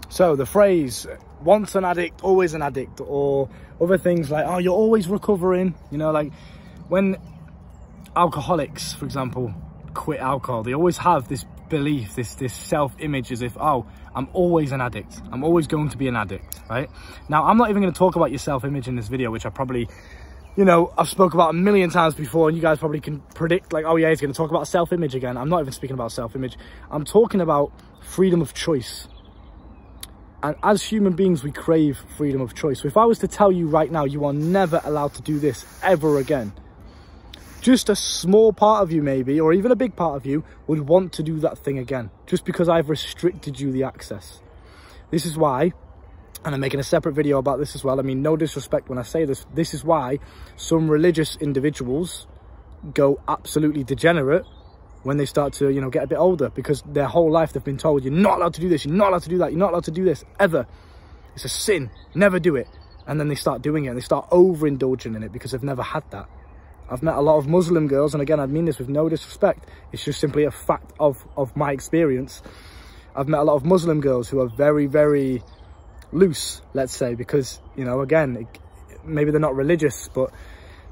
So the phrase, once an addict, always an addict, or other things like, oh, you're always recovering. You know, like when alcoholics, for example, quit alcohol, they always have this belief, this self-image as if, oh, I'm always an addict. I'm always going to be an addict, right? Now, I'm not even going to talk about your self-image in this video, which I probably, you know, I've spoke about a million times before, and you guys probably can predict, like, oh yeah, he's going to talk about self-image again. I'm not even speaking about self-image. I'm talking about freedom of choice. And as human beings, we crave freedom of choice. So if I was to tell you right now, you are never allowed to do this ever again, just a small part of you maybe, or even a big part of you, would want to do that thing again, just because I've restricted you the access. This is why, and I'm making a separate video about this as well, I mean, no disrespect when I say this, this is why some religious individuals go absolutely degenerate when they start to, you know, get a bit older, because their whole life they've been told, you're not allowed to do this, you're not allowed to do that, you're not allowed to do this, ever. It's a sin, never do it. And then they start doing it, and they start overindulging in it because they've never had that. I've met a lot of Muslim girls, and again, I mean this with no disrespect, it's just simply a fact of my experience. I've met a lot of Muslim girls who are very, very loose, let's say, because, you know, again, maybe they're not religious, but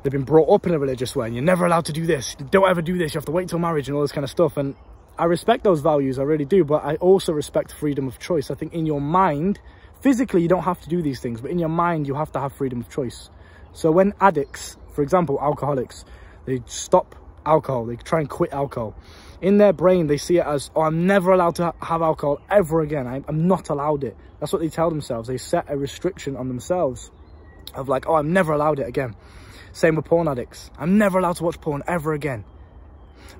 they've been brought up in a religious way, and you're never allowed to do this, don't ever do this, you have to wait till marriage and all this kind of stuff. And I respect those values, I really do, but I also respect freedom of choice. I think in your mind, physically you don't have to do these things, but in your mind you have to have freedom of choice. So when addicts, for example, alcoholics, they stop alcohol, they try and quit alcohol, in their brain they see it as, oh, I'm never allowed to have alcohol ever again, I'm not allowed it. That's what they tell themselves. They set a restriction on themselves of like, oh, I'm never allowed it again. Same with porn addicts, I'm never allowed to watch porn ever again.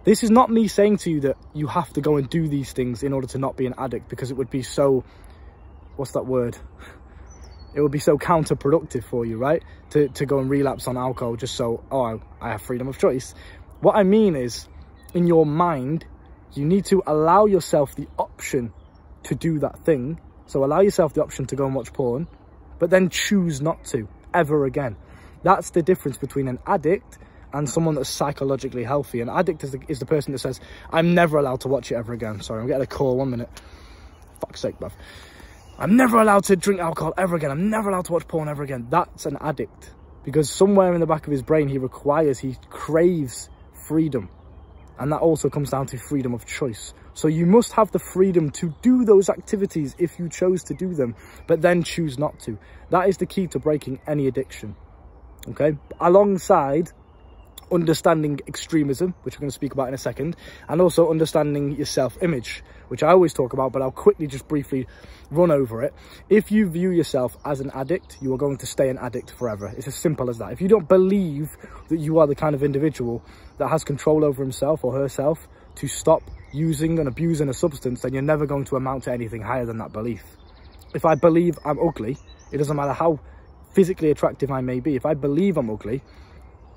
This is not me saying to you that you have to go and do these things in order to not be an addict, because it would be so, what's that word? It would be so counterproductive for you, right? To go and relapse on alcohol just so, oh, I have freedom of choice. What I mean is, in your mind, you need to allow yourself the option to do that thing. So allow yourself the option to go and watch porn, but then choose not to, ever again. That's the difference between an addict and someone that's psychologically healthy. An addict is the person that says, I'm never allowed to watch it ever again. Sorry, I'm getting a call, 1 minute. Fuck's sake, bruv. I'm never allowed to drink alcohol ever again. I'm never allowed to watch porn ever again. That's an addict. Because somewhere in the back of his brain, he craves freedom. And that also comes down to freedom of choice. So you must have the freedom to do those activities if you chose to do them, but then choose not to. That is the key to breaking any addiction. Okay? Alongside understanding extremism, which we're going to speak about in a second, and also understanding your self-image, which I always talk about, but I'll quickly just briefly run over it. If you view yourself as an addict, you are going to stay an addict forever. It's as simple as that. If you don't believe that you are the kind of individual that has control over himself or herself to stop using and abusing a substance, then you're never going to amount to anything higher than that belief. If I believe I'm ugly, it doesn't matter how physically attractive I may be. If I believe I'm ugly,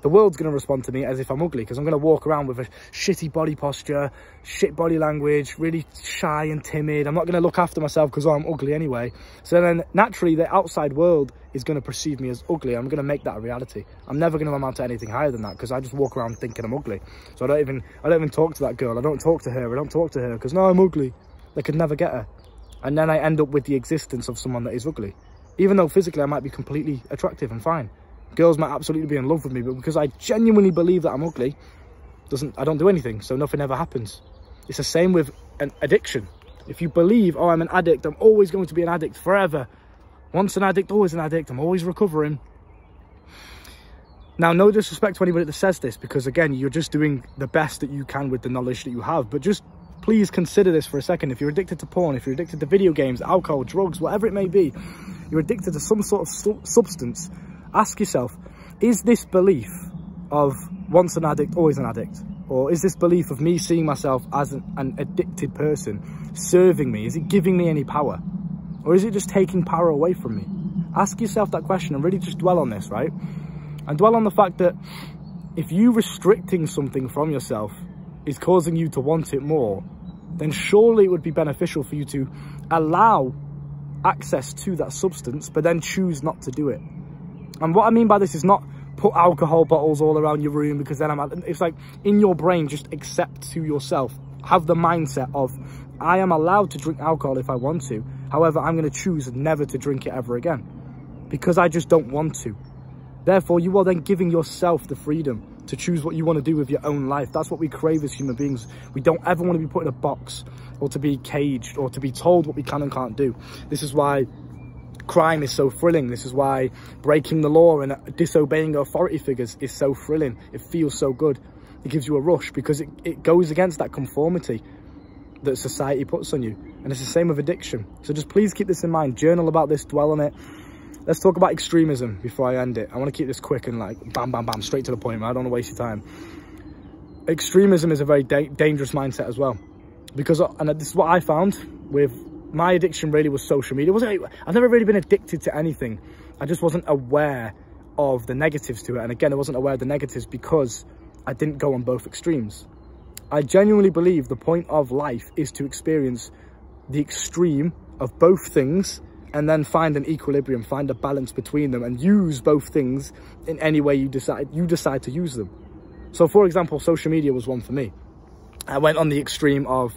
the world's going to respond to me as if I'm ugly, because I'm going to walk around with a shitty body posture, shit body language, really shy and timid. I'm not going to look after myself because I'm ugly anyway. So then naturally the outside world is going to perceive me as ugly. I'm going to make that a reality. I'm never going to amount to anything higher than that, because I just walk around thinking I'm ugly. So I don't even talk to that girl. I don't talk to her. I don't talk to her because, no, I'm ugly. They could never get her. And then I end up with the existence of someone that is ugly, even though physically I might be completely attractive and fine. Girls might absolutely be in love with me, but because I genuinely believe that I'm ugly, I don't do anything, so nothing ever happens. It's the same with an addiction. If you believe, oh, I'm an addict, I'm always going to be an addict forever. Once an addict, always an addict, I'm always recovering. Now, no disrespect to anybody that says this, because again, you're just doing the best that you can with the knowledge that you have, but just please consider this for a second. If you're addicted to porn, if you're addicted to video games, alcohol, drugs, whatever it may be, you're addicted to some sort of substance, ask yourself, is this belief of once an addict, always an addict? Or is this belief of me seeing myself as an addicted person serving me? Is it giving me any power? Or is it just taking power away from me? Ask yourself that question and really just dwell on this, right? And dwell on the fact that if you restricting something from yourself is causing you to want it more, then surely it would be beneficial for you to allow access to that substance, but then choose not to do it. And what I mean by this is not put alcohol bottles all around your room, because then it's like in your brain, just accept to yourself, have the mindset of, I am allowed to drink alcohol if I want to, However, I'm going to choose never to drink it ever again because I just don't want to. Therefore, you are then giving yourself the freedom to choose what you want to do with your own life. That's what we crave as human beings. We don't ever want to be put in a box or to be caged or to be told what we can and can't do. This is why crime is so thrilling. This is why breaking the law and disobeying authority figures is so thrilling. It feels so good. It gives you a rush because it goes against that conformity that society puts on you. And it's the same with addiction. So just please keep this in mind. Journal about this, dwell on it. Let's talk about extremism before I end it. I want to keep this quick and like bam, bam, bam, straight to the point. I don't want to waste your time. Extremism is a very dangerous mindset as well. Because, and this is what I found with my addiction really was social media. I've never really been addicted to anything. I just wasn't aware of the negatives to it. And again, I wasn't aware of the negatives because I didn't go on both extremes. I genuinely believe the point of life is to experience the extreme of both things and then find an equilibrium, find a balance between them and use both things in any way you decide to use them. So for example, social media was one for me. I went on the extreme of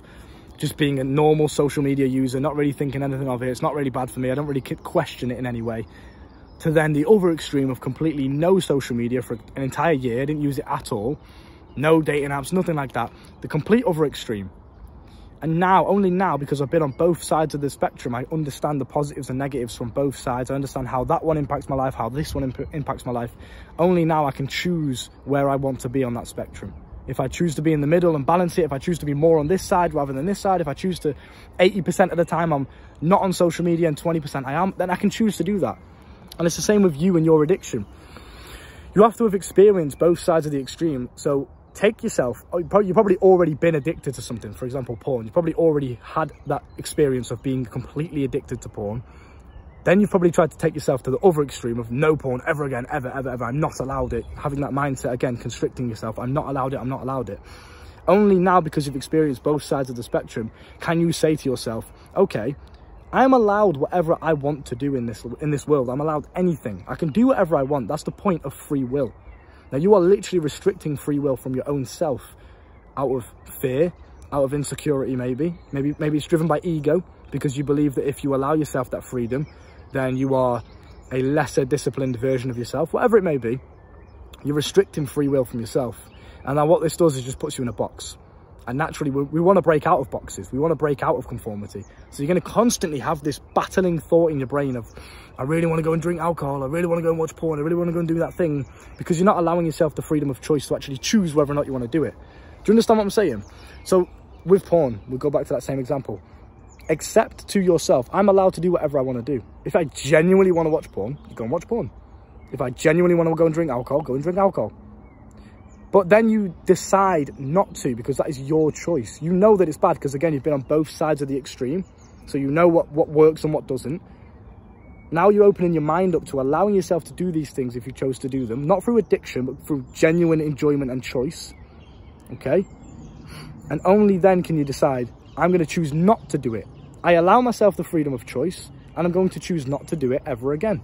just being a normal social media user, not really thinking anything of it. It's not really bad for me. I don't really question it in any way. To then the other extreme of completely no social media for an entire year. I didn't use it at all. No dating apps, nothing like that. The complete other extreme. And now, only now, because I've been on both sides of the spectrum, I understand the positives and negatives from both sides. I understand how that one impacts my life, how this one impacts my life. Only now I can choose where I want to be on that spectrum. If I choose to be in the middle and balance it, if I choose to be more on this side rather than this side, if I choose to 80% of the time I'm not on social media and 20% I am, then I can choose to do that. And it's the same with you and your addiction. You have to have experienced both sides of the extreme. So take yourself, you've probably already been addicted to something, for example, porn. You've probably already had that experience of being completely addicted to porn. Then you've probably tried to take yourself to the other extreme of no porn ever again, ever, ever, ever. I'm not allowed it. Having that mindset, again, constricting yourself. I'm not allowed it, I'm not allowed it. Only now, because you've experienced both sides of the spectrum, can you say to yourself, okay, I am allowed whatever I want to do in this world. I'm allowed anything. I can do whatever I want. That's the point of free will. Now, you are literally restricting free will from your own self out of fear, out of insecurity maybe. Maybe it's driven by ego because you believe that if you allow yourself that freedom, then you are a lesser disciplined version of yourself. Whatever it may be, you're restricting free will from yourself. And now what this does is just puts you in a box. And naturally, we want to break out of boxes. We want to break out of conformity. So you're going to constantly have this battling thought in your brain of, I really want to go and drink alcohol. I really want to go and watch porn. I really want to go and do that thing. Because you're not allowing yourself the freedom of choice to actually choose whether or not you want to do it. Do you understand what I'm saying? So with porn, we'll go back to that same example. Accept to yourself, I'm allowed to do whatever I want to do. If I genuinely want to watch porn, you go and watch porn. If I genuinely want to go and drink alcohol, go and drink alcohol. But then you decide not to because that is your choice. You know that it's bad because, again, you've been on both sides of the extreme. So you know what works and what doesn't. Now you're opening your mind up to allowing yourself to do these things if you chose to do them. Not through addiction, but through genuine enjoyment and choice. Okay? And only then can you decide, I'm going to choose not to do it. I allow myself the freedom of choice and I'm going to choose not to do it ever again.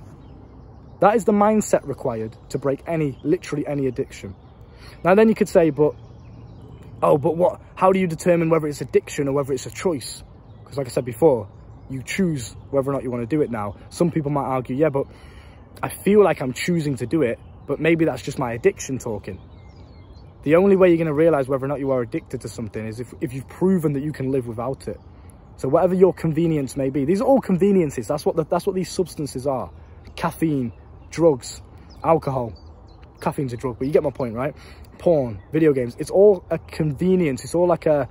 That is the mindset required to break literally any addiction. Now then you could say, but what? How do you determine whether it's addiction or whether it's a choice? Because like I said before, you choose whether or not you want to do it now. Some people might argue, yeah, but I feel like I'm choosing to do it, but maybe that's just my addiction talking. The only way you're going to realize whether or not you are addicted to something is if you've proven that you can live without it. So whatever your convenience may be, these are all conveniences. That's what these substances are. Caffeine, drugs, alcohol. Caffeine's a drug, but you get my point, right? Porn, video games, it's all a convenience. It's all like a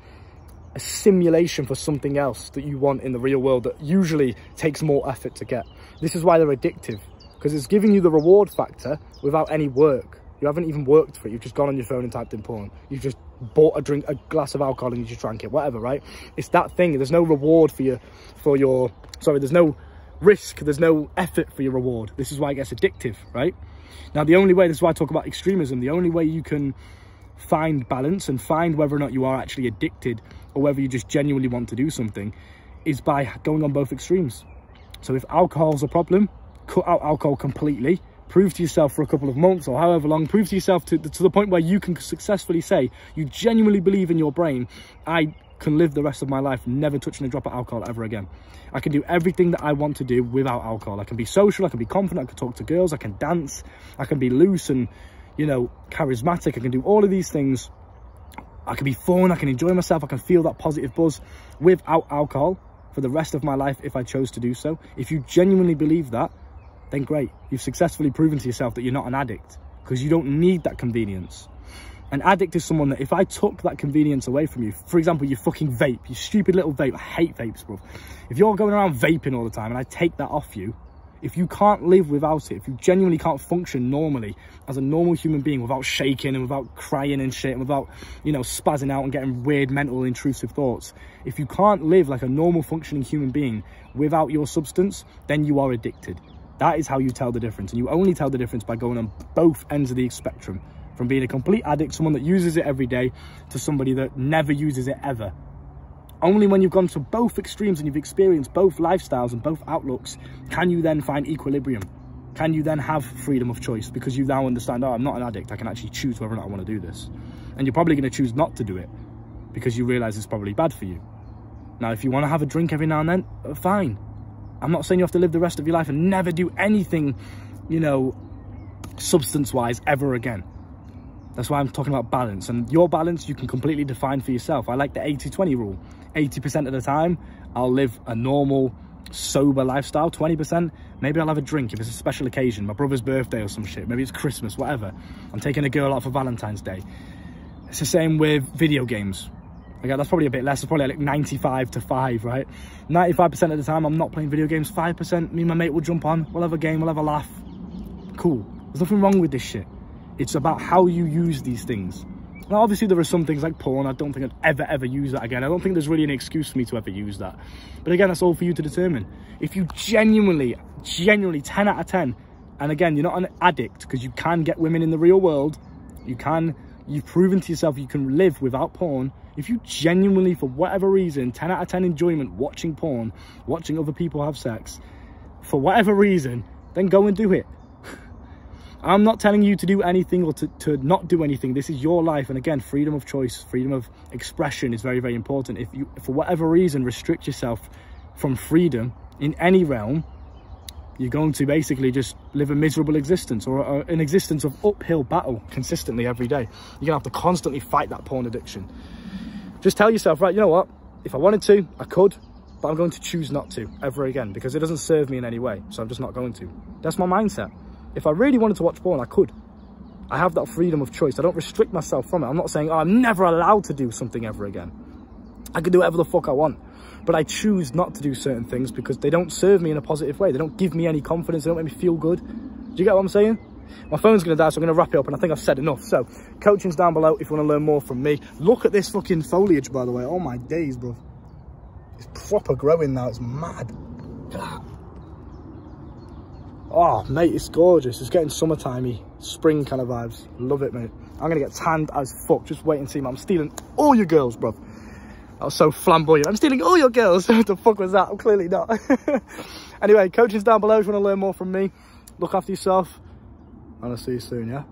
simulation for something else that you want in the real world that usually takes more effort to get. This is why they're addictive, because it's giving you the reward factor without any work. You haven't even worked for it. You've just gone on your phone and typed in porn. You've just bought a glass of alcohol and you just drank it, whatever, right? It's that thing. There's no reward there's no risk. There's no effort for your reward. This is why it gets addictive, right? Now, the only way, this is why I talk about extremism, the only way you can find balance and find whether or not you are actually addicted or whether you just genuinely want to do something is by going on both extremes. So if alcohol's a problem, cut out alcohol completely, prove to yourself for a couple of months or however long, prove to yourself to the point where you can successfully say, you genuinely believe in your brain, I can live the rest of my life never touching a drop of alcohol ever again. I can do everything that I want to do without alcohol. I can be social, I can be confident, I can talk to girls, I can dance, I can be loose and, you know, charismatic. I can do all of these things. I can be fun, I can enjoy myself, I can feel that positive buzz without alcohol for the rest of my life if I chose to do so. If you genuinely believe that, then great. You've successfully proven to yourself that you're not an addict, because you don't need that convenience. An addict is someone that if I took that convenience away from you, for example, you fucking vape, you stupid little vape, I hate vapes, bro. If you're going around vaping all the time and I take that off you, if you can't live without it, if you genuinely can't function normally as a normal human being without shaking and without crying and shit and without, you know, spazzing out and getting weird mental intrusive thoughts, if you can't live like a normal functioning human being without your substance, then you are addicted. That is how you tell the difference, and you only tell the difference by going on both ends of the spectrum. From being a complete addict, someone that uses it every day, to somebody that never uses it ever. Only when you've gone to both extremes and you've experienced both lifestyles and both outlooks can you then find equilibrium. Can you then have freedom of choice, because you now understand, oh, I'm not an addict, I can actually choose whether or not I want to do this. And you're probably going to choose not to do it because you realise it's probably bad for you. Now, if you want to have a drink every now and then, fine. I'm not saying you have to live the rest of your life and never do anything, you know, substance-wise ever again. That's why I'm talking about balance, and your balance you can completely define for yourself. I like the 80-20 rule. 80% of the time, I'll live a normal, sober lifestyle. 20%, maybe I'll have a drink if it's a special occasion, my brother's birthday or some shit. Maybe it's Christmas, whatever. I'm taking a girl out for Valentine's Day. It's the same with video games. Okay, that's probably a bit less. It's probably like 95-5, right? 95% of the time, I'm not playing video games. 5%, me and my mate will jump on. We'll have a game, we'll have a laugh. Cool. There's nothing wrong with this shit. It's about how you use these things. Now, obviously, there are some things like porn. I don't think I'd ever use that again. I don't think there's really an excuse for me to ever use that. But again, that's all for you to determine. If you genuinely, 10 out of 10, and again, you're not an addict, because you can get women in the real world. You've proven to yourself you can live without porn. If you genuinely, for whatever reason, 10 out of 10 enjoyment watching porn, watching other people have sex, for whatever reason, then go and do it. I'm not telling you to do anything or to not do anything. This is your life. And again, freedom of choice, freedom of expression is very, very important. If you, for whatever reason, restrict yourself from freedom in any realm, you're going to basically just live a miserable existence, or an existence of uphill battle consistently every day. You're going to have to constantly fight that porn addiction. Just tell yourself, right, you know what? If I wanted to, I could, but I'm going to choose not to ever again, because it doesn't serve me in any way. So I'm just not going to. That's my mindset. If I really wanted to watch porn, I could. I have that freedom of choice. I don't restrict myself from it. I'm not saying, oh, I'm never allowed to do something ever again. I can do whatever the fuck I want. But I choose not to do certain things because they don't serve me in a positive way. They don't give me any confidence. They don't make me feel good. Do you get what I'm saying? My phone's going to die, so I'm going to wrap it up, and I think I've said enough. So, coaching's down below if you want to learn more from me. Look at this fucking foliage, by the way. Oh, my days, bro. It's proper growing now. It's mad. Oh, mate, it's gorgeous. It's getting summertimey, spring kind of vibes. Love it, mate. I'm going to get tanned as fuck. Just wait and see, man. I'm stealing all your girls, bro. That was so flamboyant. I'm stealing all your girls. What the fuck was that? I'm clearly not. Anyway, coaching's down below if you want to learn more from me. Look after yourself, and I'll see you soon, yeah?